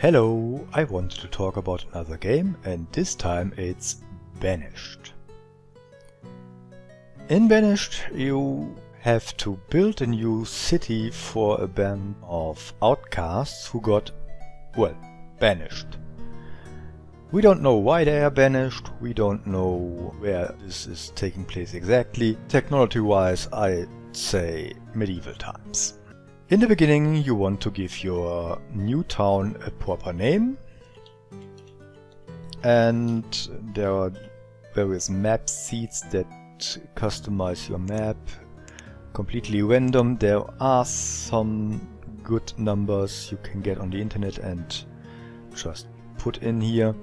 Hello, I wanted to talk about another game, and this time it's Banished. In Banished you have to build a new city for a band of outcasts who got, well, banished. We don't know why they are banished, we don't know where this is taking place exactly. Technology-wise, I'd say medieval times. In the beginning you want to give your new town a proper name, and there are various map seeds that customize your map completely random. There are some good numbers you can get on the internet and just put in here.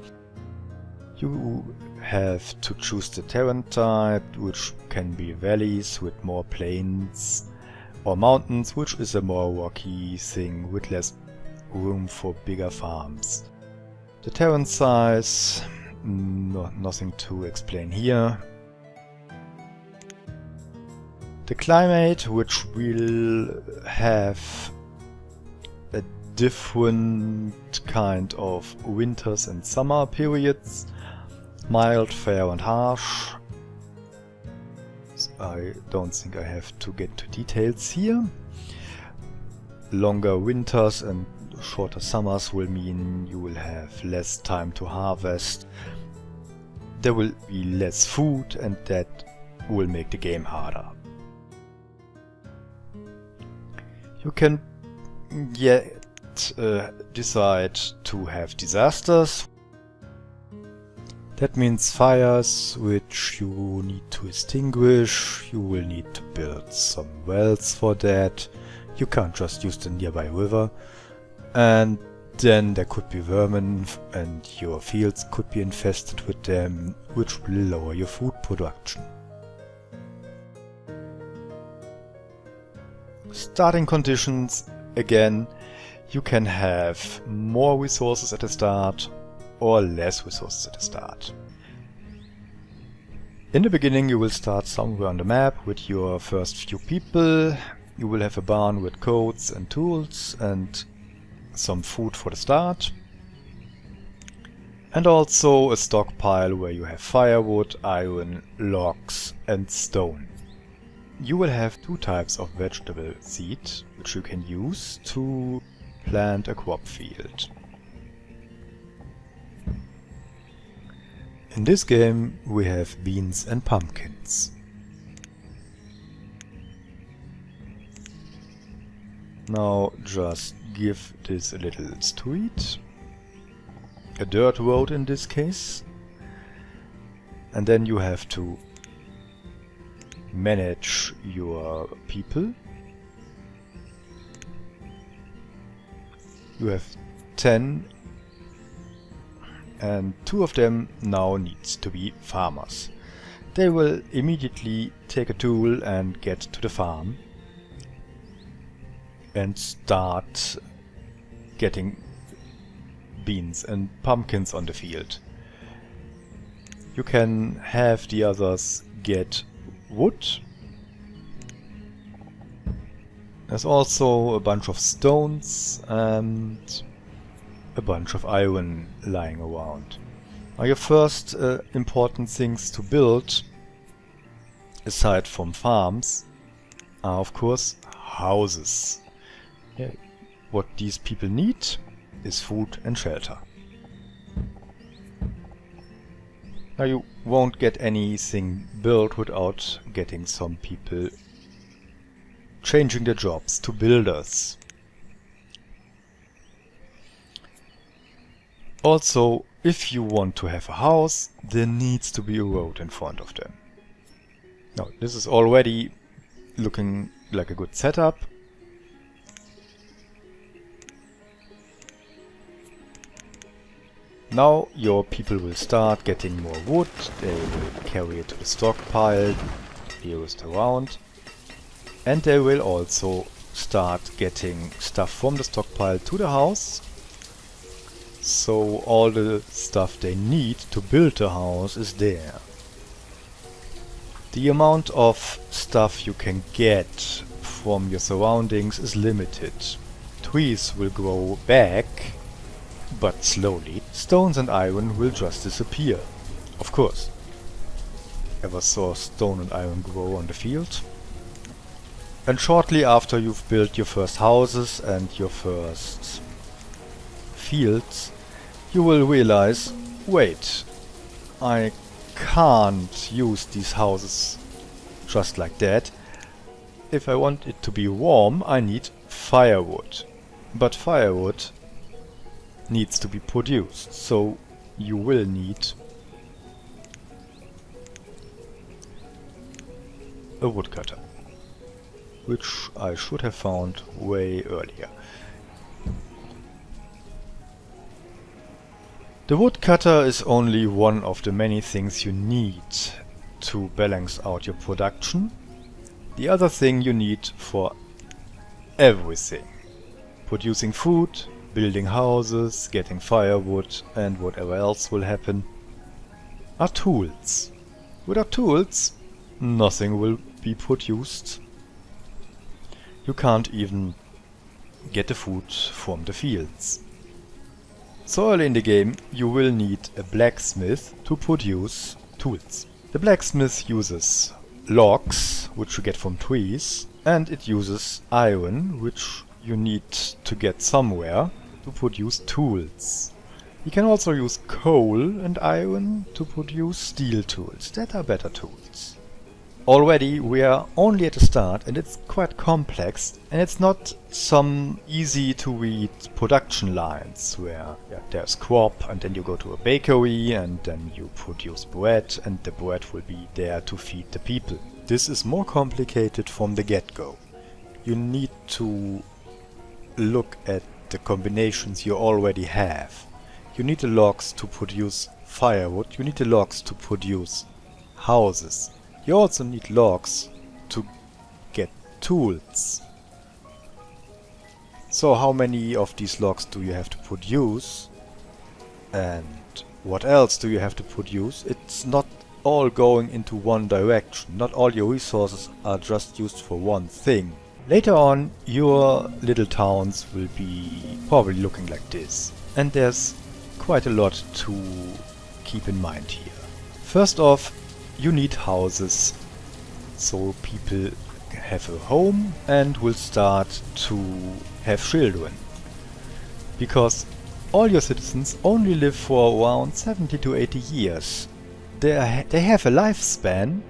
You have to choose the terrain type, which can be valleys with more plains, or mountains, which is a more rocky thing with less room for bigger farms. The terrain size, nothing to explain here. The climate, which will have a different kind of winters and summer periods. Mild, fair and harsh. I don't think I have to get into details here. Longer winters and shorter summers will mean you will have less time to harvest. There will be less food, and that will make the game harder. You can decide to have disasters. That means fires which you need to extinguish. You will need to build some wells for that. You can't just use the nearby river. And then there could be vermin and your fields could be infested with them, which will lower your food production. Starting conditions, again, you can have more resources at the start or less resources at the start. In the beginning you will start somewhere on the map with your first few people. You will have a barn with coats and tools and some food for the start. And also a stockpile where you have firewood, iron, logs and stone. You will have two types of vegetable seed which you can use to plant a crop field. In this game we have beans and pumpkins. Now just give this a little street, a dirt road in this case, and then you have to manage your people. You have 10 and 2 of them now needs to be farmers. They will immediately take a tool and get to the farm and start getting beans and pumpkins on the field. You can have the others get wood. There's also a bunch of stones and a bunch of iron lying around. Now your first important things to build, aside from farms, are of course houses. Yeah. What these people need is food and shelter. Now you won't get anything built without getting some people changing their jobs to builders. Also, if you want to have a house, there needs to be a road in front of them. Now, this is already looking like a good setup. Now your people will start getting more wood, they will carry it to the stockpile nearest around, and they will also start getting stuff from the stockpile to the house. So all the stuff they need to build the house is there. The amount of stuff you can get from your surroundings is limited. Trees will grow back but slowly, stones and iron will just disappear. Of course. Ever saw stone and iron grow on the field? And shortly after you've built your first houses and your first fields, you will realize, wait, I can't use these houses just like that. If I want it to be warm, I need firewood. But firewood needs to be produced, so you will need a woodcutter, which I should have found way earlier. The woodcutter is only one of the many things you need to balance out your production. The other thing you need for everything, producing food, building houses, getting firewood and whatever else will happen, are tools. Without tools, nothing will be produced. You can't even get the food from the fields. So early in the game you will need a blacksmith to produce tools. The blacksmith uses logs, which you get from trees, and it uses iron, which you need to get somewhere to produce tools. You can also use coal and iron to produce steel tools. That are better tools. Already we are only at the start and it's quite complex, and it's not some easy to read production lines where there's crop and then you go to a bakery and then you produce bread and the bread will be there to feed the people. This is more complicated from the get-go. You need to look at the combinations you already have. You need the logs to produce firewood, you need the logs to produce houses. You also need logs to get tools. So how many of these logs do you have to produce? And what else do you have to produce? It's not all going into one direction. Not all your resources are just used for one thing. Later on, your little towns will be probably looking like this. And there's quite a lot to keep in mind here. First off, you need houses, so people have a home and will start to have children. Because all your citizens only live for around 70 to 80 years. They have a lifespan,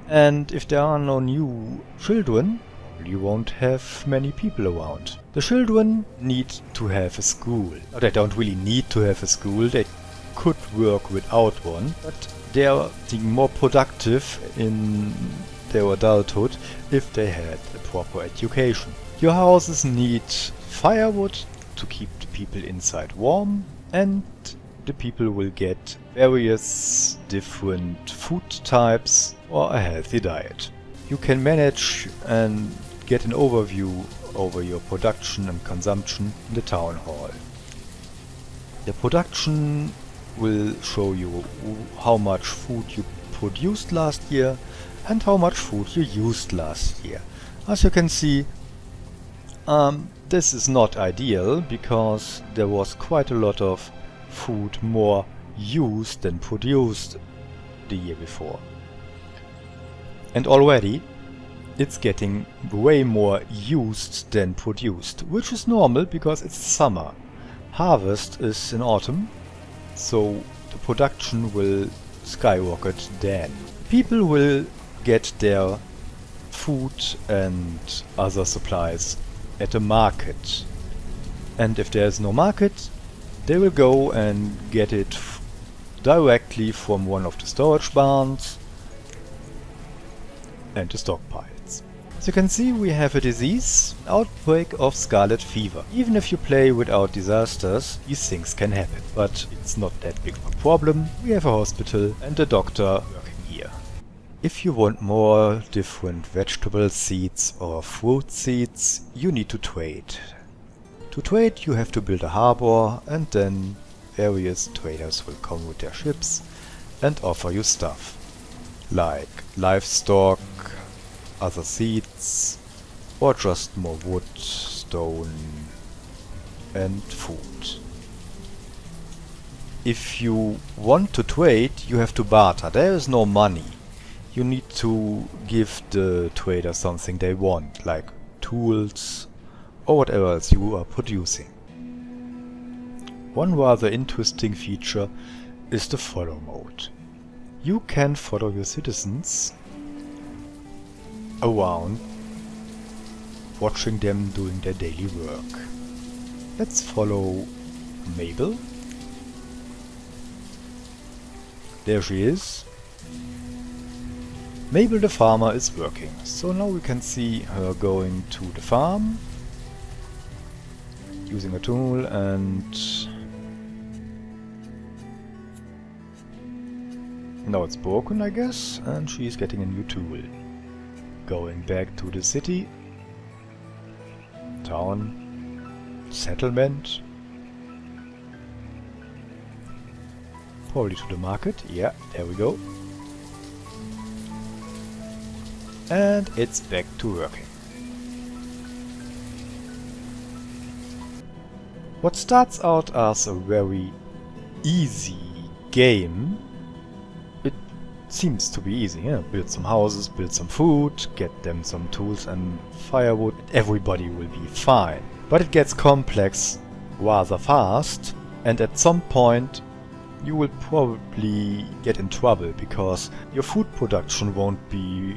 and if there are no new children, you won't have many people around. The children need to have a school. Now, they don't really need to have a school, they could work without one, but they are being more productive in their adulthood if they had a proper education. Your houses need firewood to keep the people inside warm, and the people will get various different food types or a healthy diet. You can manage and get an overview over your production and consumption in the town hall. The production will show you how much food you produced last year and how much food you used last year. As you can see, this is not ideal because there was quite a lot of food more used than produced the year before. And already it's getting way more used than produced, which is normal because it's summer. Harvest is in autumn, so the production will skyrocket then. People will get their food and other supplies at a market. And if there's no market, they will go and get it directly from one of the storage barns and the stockpiles. As you can see, we have a disease, outbreak of scarlet fever. Even if you play without disasters, these things can happen. But it's not that big of a problem. We have a hospital and a doctor working here. If you want more different vegetable seeds or fruit seeds, you need to trade. To trade you have to build a harbor, and then various traders will come with their ships and offer you stuff. Like livestock, other seeds, or just more wood, stone and food. if you want to trade, you have to barter. There is no money. You need to give the trader something they want, like tools or whatever else you are producing. One rather interesting feature is the follow mode. You can follow your citizens around, watching them doing their daily work. Let's follow Mabel. There she is. Mabel the farmer is working, so now we can see her going to the farm, using a tool, and now it's broken, I guess, and she's getting a new tool. Going back to the city, town, settlement, probably to the market. Yeah, there we go. And it's back to working. What starts out as a very easy game, it seems to be easy, yeah? Build some houses, build some food, get them some tools and firewood, everybody will be fine. But it gets complex rather fast, and at some point you will probably get in trouble because your food production won't be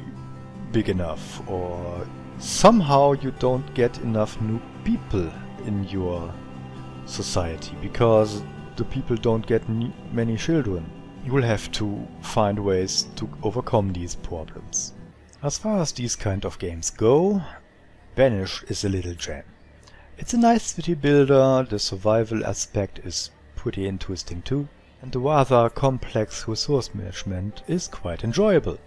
big enough, or somehow you don't get enough new people in your society because the people don't get many children. You will have to find ways to overcome these problems. As far as these kind of games go, Banished is a little gem. It's a nice city builder, the survival aspect is pretty interesting too, and the rather complex resource management is quite enjoyable.